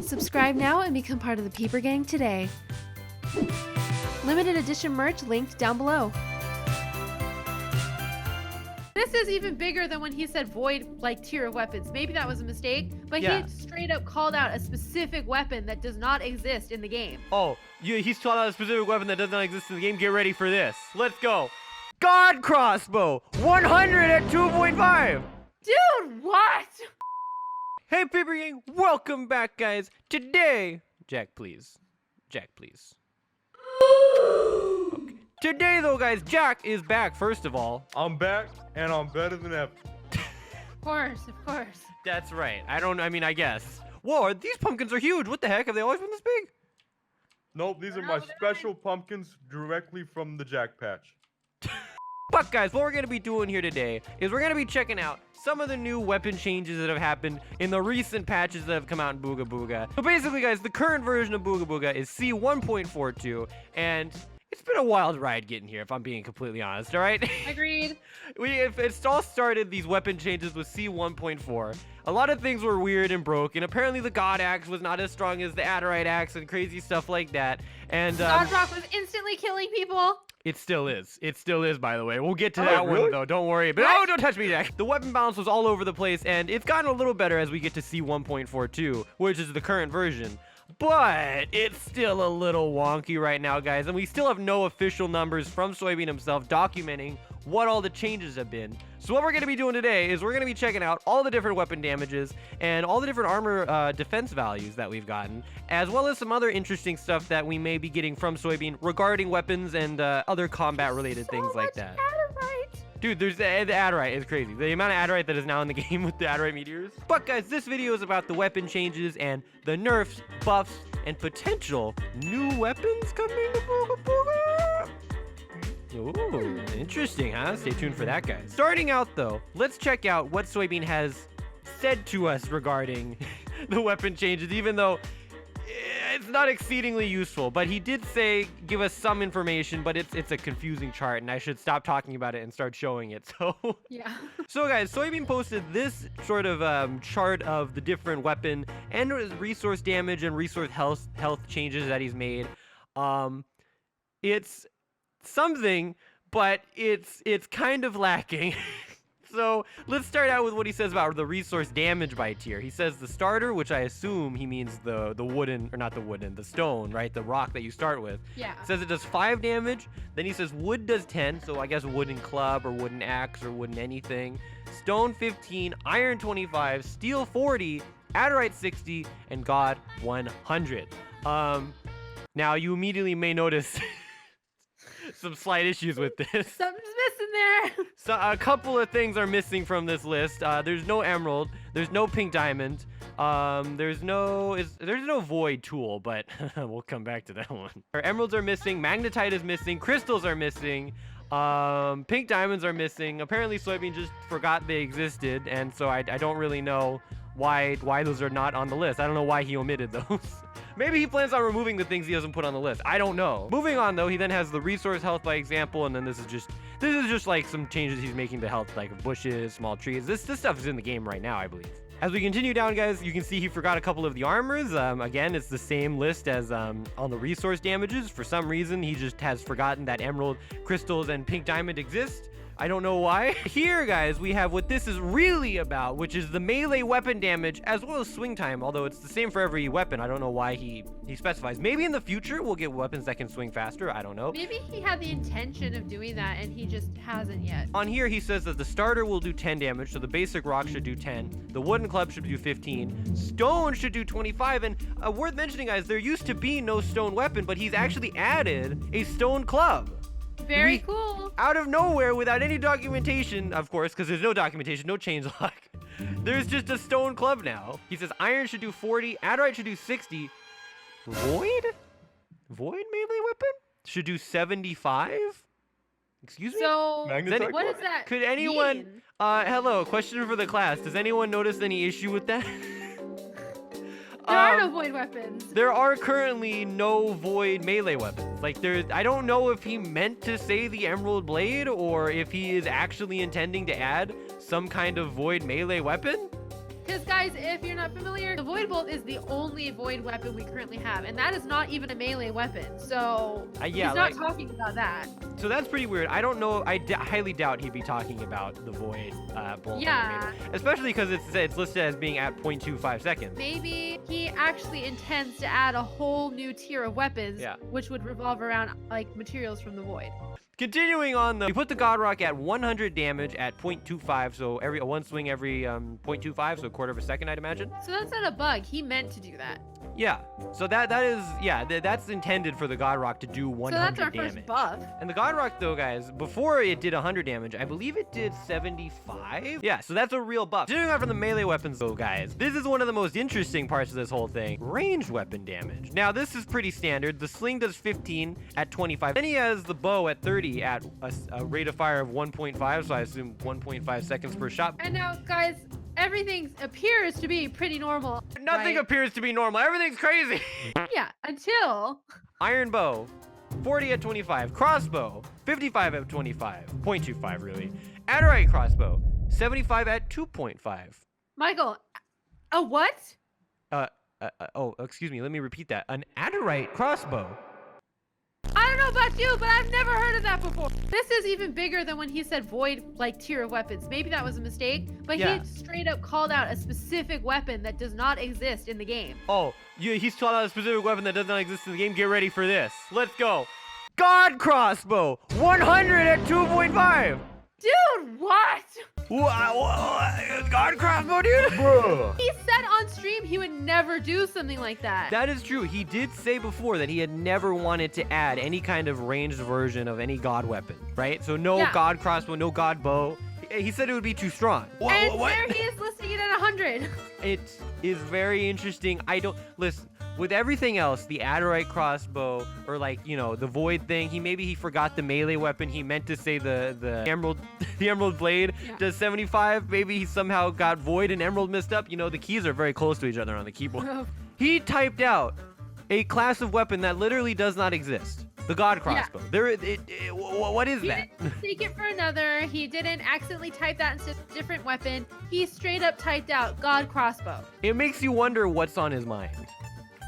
Subscribe now and become part of the Peeper Gang today. Limited edition merch linked down below. This is even bigger than when he said void tier of weapons. Maybe that was a mistake, but Yeah. he straight up called out a specific weapon that does not exist in the game. Oh, he's called out a specific weapon that does not exist in the game. Get ready for this. Let's go. God crossbow, 100 at 2.5. Dude, what? Hey, Peeper Gang, welcome back, guys. Today, Jack, please. Jack, please. Okay. Today, though, guys, Jack is back, first of all. I'm back, and I'm better than ever. Of course. That's right. I guess. Whoa, these pumpkins are huge. What the heck? Have they always been this big? Nope, these are my special pumpkins directly from the Jack Patch. But guys, what we're going to be doing here today is we're going to be checking out some of the new weapon changes that have happened in the recent patches that have come out in Booga Booga. So basically, guys, the current version of Booga Booga is C1.42, and it's been a wild ride getting here, if I'm being completely honest, all right? Agreed. It all started, these weapon changes, with C1.4. A lot of things were weird and broken. Apparently, the God Axe was not as strong as the Adderite Axe and crazy stuff like that. And God Rock was instantly killing people. It still is. It still is, by the way. We'll get to Oh, that one, really? though. Don't worry. But oh, don't touch me, Jack. The weapon balance was all over the place, and it's gotten a little better as we get to C1.42, which is the current version. But it's still a little wonky right now, guys, and we still have no official numbers from Soybeen himself documenting what all the changes have been. So what we're going to be doing today is we're going to be checking out all the different weapon damages and all the different armor defense values that we've gotten, as well as some other interesting stuff that we may be getting from Soybeen regarding weapons and other combat-related things like that. Adderite. Dude, the Adderite is crazy. The amount of Adderite that is now in the game with the Adderite meteors. But guys, this video is about the weapon changes and the nerfs, buffs, and potential new weapons coming to Booga Booga. Ooh, interesting, huh? Stay tuned for that, guys. Starting out, though, let's check out what Soybeen has said to us regarding the weapon changes, even though it's not exceedingly useful. But he did say, give us some information, but it's a confusing chart, and I should stop talking about it and start showing it. So, Yeah. so guys, Soybeen posted this sort of chart of the different weapon and resource damage and resource health changes that he's made. It's something, but it's kind of lacking. So let's start out with what he says about the resource damage by tier. He says the starter, which I assume he means the wooden, or not the wooden, the stone, right? The rock that you start with. Yeah. Says it does 5 damage. Then he says wood does 10, so I guess wooden club or wooden axe or wooden anything. Stone 15, iron 25, steel 40, adderite 60, and god 100. Now you immediately may notice some slight issues with this. Something's missing there. So a couple of things are missing from this list. There's no emerald. There's no pink diamond. There's no void tool, but we'll come back to that one. Our emeralds are missing. Magnetite is missing. Crystals are missing. Pink diamonds are missing. Apparently Soybeen just forgot they existed, and so I don't really know why those are not on the list. I don't know why he omitted those. Maybe he plans on removing the things he doesn't put on the list. I don't know. Moving on, though, he then has the resource health by example, and then this is just like some changes he's making to health, like bushes, small trees. This stuff is in the game right now, I believe. As we continue down, guys, you can see he forgot a couple of the armors. Again, it's the same list as on the resource damages. For some reason, he just has forgotten that emerald, crystals, and pink diamond exist. I don't know why. Here, guys, we have what this is really about, which is the melee weapon damage as well as swing time, although it's the same for every weapon. I don't know why he specifies. Maybe in the future we'll get weapons that can swing faster. I don't know. Maybe he had the intention of doing that and he just hasn't yet. On here, he says that the starter will do 10 damage, so the basic rock should do 10. The wooden club should do 15. Stone should do 25. And worth mentioning, guys, there used to be no stone weapon, but he's actually added a stone club. Very cool. Out of nowhere, without any documentation, of course, because there's no documentation, no change log. There's just a stone club now. He says iron should do 40, adderite should do 60. Void melee weapon should do 75. Excuse me? So, Magnetite what does that Could anyone, mean? hello, question for the class. Does anyone notice any issue with that? There are no void weapons. There are currently no void melee weapons. Like, I don't know if he meant to say the Emerald Blade or if he is actually intending to add some kind of void melee weapon. Because guys, if you're not familiar, the Void Bolt is the only Void weapon we currently have, and that is not even a melee weapon. So Yeah, he's not talking about that. So that's pretty weird. I don't know. I highly doubt he'd be talking about the Void Bolt. Yeah. Especially because it's listed as being at 0.25 seconds. Maybe he actually intends to add a whole new tier of weapons, which would revolve around like materials from the Void. Continuing on, though, we put the God Rock at 100 damage at 0.25, so one swing every 0.25, so a quarter of a second, I'd imagine. So that's not a bug. He meant to do that. Yeah. So that's intended for the God Rock to do 100 damage. So that's our first buff. And the God Rock, though, guys, before it did 100 damage, I believe it did 75. Yeah, so that's a real buff. Continuing on from the melee weapons, though, guys, this is one of the most interesting parts of this whole thing. Ranged weapon damage. Now, this is pretty standard. The sling does 15 at 25. Then he has the bow at 30 at a rate of fire of 1.5, so I assume 1.5 seconds per shot. And now, guys, everything appears to be pretty normal. Nothing appears to be normal. Everything's crazy. Yeah, until... Iron bow, 40 at 25. Crossbow, 55 at 25. 0.25, really. Adderite crossbow, 75 at 2.5. Michael, a what? Oh, excuse me. Let me repeat that. An Adderite crossbow. I don't know about you, but I've never heard of that before. This is even bigger than when he said void, like, tier of weapons. Maybe that was a mistake, but he straight up called out a specific weapon that does not exist in the game. Oh, he's called out a specific weapon that does not exist in the game. Get ready for this. Let's go. God crossbow, 100 at 2.5. Dude, what? God crossbow, dude? Bruh. He said on stream he would never do something like that. That is true. He did say before that he had never wanted to add any kind of ranged version of any god weapon, right? So no god crossbow, no god bow. He said it would be too strong. And there he is listing it at 100. It is very interesting. Listen, with everything else, the Adderite crossbow, or like, you know, the Void thing, he forgot the melee weapon. He meant to say the Emerald the Emerald Blade does 75. Maybe he somehow got Void and Emerald mixed up. You know, the keys are very close to each other on the keyboard. He typed out a class of weapon that literally does not exist. The God crossbow. What is that? He didn't take it for another. He didn't accidentally type that instead of a different weapon. He straight up typed out God crossbow. It makes you wonder what's on his mind.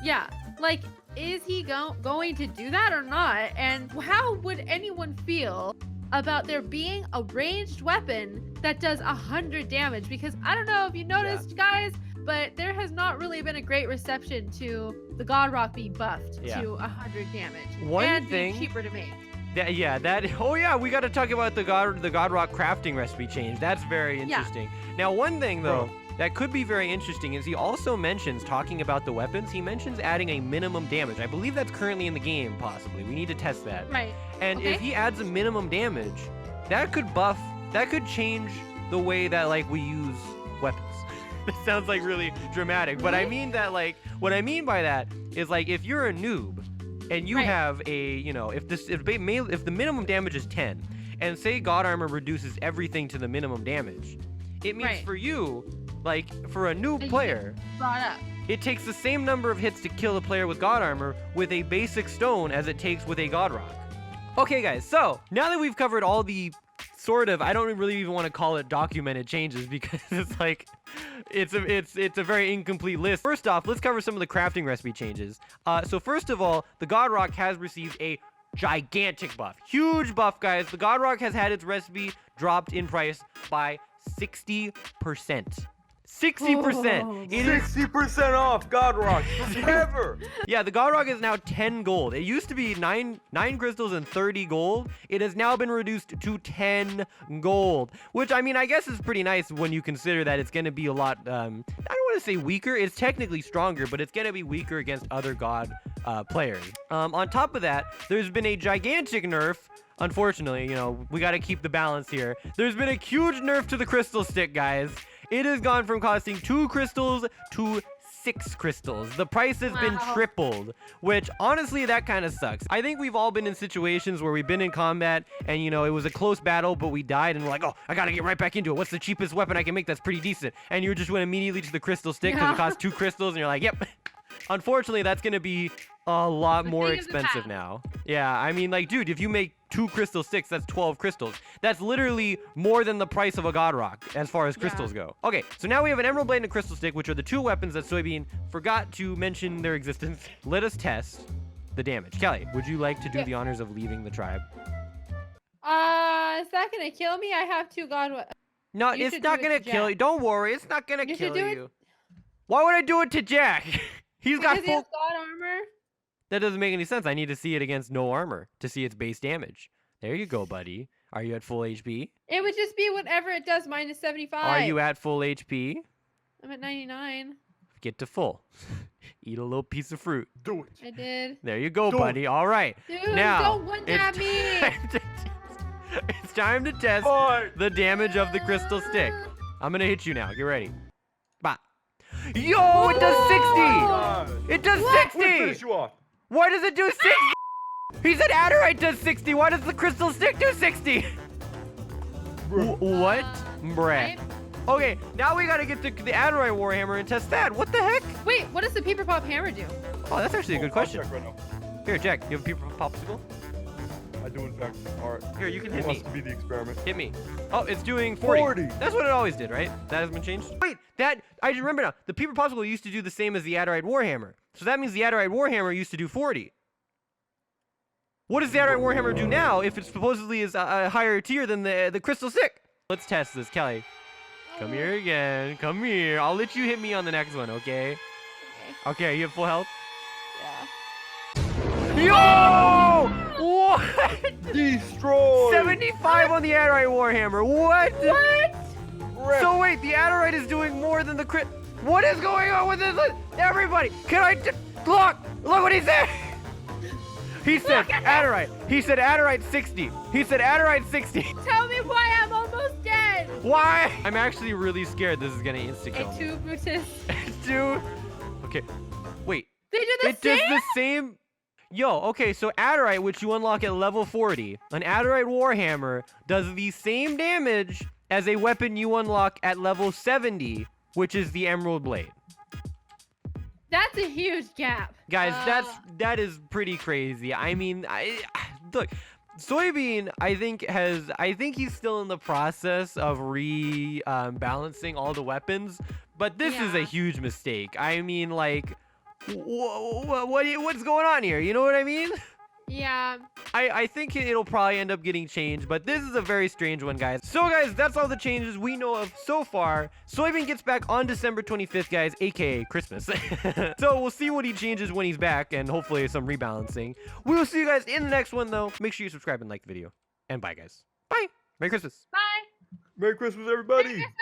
Yeah, like, is he going to do that or not? And how would anyone feel about there being a ranged weapon that does 100 damage? Because I don't know if you noticed, guys, but there has not really been a great reception to the God Rock being buffed to 100 damage. One being cheaper to make. We got to talk about the God Rock crafting recipe change. That's very interesting. Now, one thing though that could be very interesting is he also mentions, talking about the weapons, he mentions adding a minimum damage. I believe that's currently in the game, possibly. We need to test that. Right. And if he adds a minimum damage, that could change the way that, like, we use weapons. It sounds like really dramatic, but I mean that, like, what I mean by that is, like, if you're a noob and you have a, you know, if the minimum damage is 10, and say God Armor reduces everything to the minimum damage, it means for you, like, for a new player, it takes the same number of hits to kill a player with God Armor with a basic stone as it takes with a God Rock. Okay, guys, so now that we've covered all the sort of, I don't really even want to call it documented changes, because it's like, it's a very incomplete list. First off, let's cover some of the crafting recipe changes. So first of all, the God Rock has received a gigantic buff. Huge buff, guys. The God Rock has had its recipe dropped in price by 60%. 60%. It is 60% off God Rock forever. Yeah, the God Rock is now 10 gold. It used to be 9 crystals and 30 gold. It has now been reduced to 10 gold, which, I mean, I guess is pretty nice when you consider that it's going to be a lot, I don't want to say weaker. It's technically stronger, but it's going to be weaker against other God players. On top of that, there's been a gigantic nerf. Unfortunately, you know, we got to keep the balance here. There's been a huge nerf to the crystal stick, guys. It has gone from costing 2 crystals to 6 crystals. The price has been tripled, which honestly, that kind of sucks. I think we've all been in situations where we've been in combat and, you know, it was a close battle, but we died and we're like, oh, I gotta get right back into it. What's the cheapest weapon I can make that's pretty decent? And you just went immediately to the crystal stick because it costs 2 crystals and you're like, yep. Unfortunately, that's gonna be a lot more expensive now. Yeah, I mean, like, dude, if you make 2 crystal sticks, that's 12 crystals. That's literally more than the price of a god rock as far as Yeah. crystals go. Okay, so now we have an emerald blade and a crystal stick, which are the 2 weapons that Soybeen forgot to mention their existence. Let us test the damage. Kelly, would you like to do Yeah. the honors of leaving the tribe? Is that gonna kill me? I have 2 god. No, You it's should not do it gonna to kill Jack. you. Don't worry, it's not gonna You kill should do it- you. Why would I do it to Jack? He's got Because he has full. god armor. That doesn't make any sense. I need to see it against no armor to see its base damage. There you go, buddy. Are you at full HP? It would just be whatever it does minus 75. Are you at full HP? I'm at 99. Get to full. Eat a little piece of fruit. Do it. I did. There you go, Do it. buddy. All right. Dude, Now, don't one tap me. It's time to test Fight. the damage of the crystal stick. I'm gonna hit you now. Get ready. Bah. Yo, it does 60. God. It does We'll 60. finish you off. Why does it do 60? He said Adderite does 60. Why does the crystal stick do 60? Bro. What? Bruh. Right? Okay, now we gotta get the Adderite Warhammer and test that. What the heck? Wait, what does the paper pop hammer do? Oh, that's actually a good I'll question. check right now. Here, Jack, you have a paper popsicle? I do, in fact. All right. Here, you can It hit me. must be the experiment. Hit me. Oh, it's doing 40. 40. That's what it always did, right? That hasn't been changed? Wait, I just remember now. The Peeper Popsicle used to do the same as the Adderite Warhammer. So that means the Adderite Warhammer used to do 40. What does the Adderite Warhammer do now if it supposedly is a higher tier than the Crystal Stick? Let's test this, Kelly. Come here again. Come here. I'll let you hit me on the next one, okay? Okay, you have full health? Yeah. Yo! What? Destroy. 75 on the Adderite Warhammer. What? What? Rip. So wait, the Adderite is doing more than the crit. What is going on with this? Everybody, can I look? Look what he said. He said Adderite. He said Adderite 60. He said Adderite 60. Tell me why I'm almost dead. Why? I'm actually really scared this is gonna insta kill Et me. tu, Brutus. Dude. Okay. Wait. They do the It same? does the same. Yo, okay, so Adderite, which you unlock at level 40, an Adderite Warhammer does the same damage as a weapon you unlock at level 70, which is the Emerald Blade. That's a huge gap. Guys, that is pretty crazy. I mean, look, Soybeen, I think he's still in the process of balancing all the weapons, but this is a Yeah. huge mistake. I mean, like, what's going on here? You know what I mean? Yeah. I think it'll probably end up getting changed, but this is a very strange one, guys. So, guys, that's all the changes we know of so far. Soybeen gets back on December 25th, guys, aka Christmas. So, we'll see what he changes when he's back, and hopefully some rebalancing. We will see you guys in the next one, though. Make sure you subscribe and like the video. And bye, guys. Bye. Merry Christmas. Bye. Merry Christmas, everybody. Merry Christmas.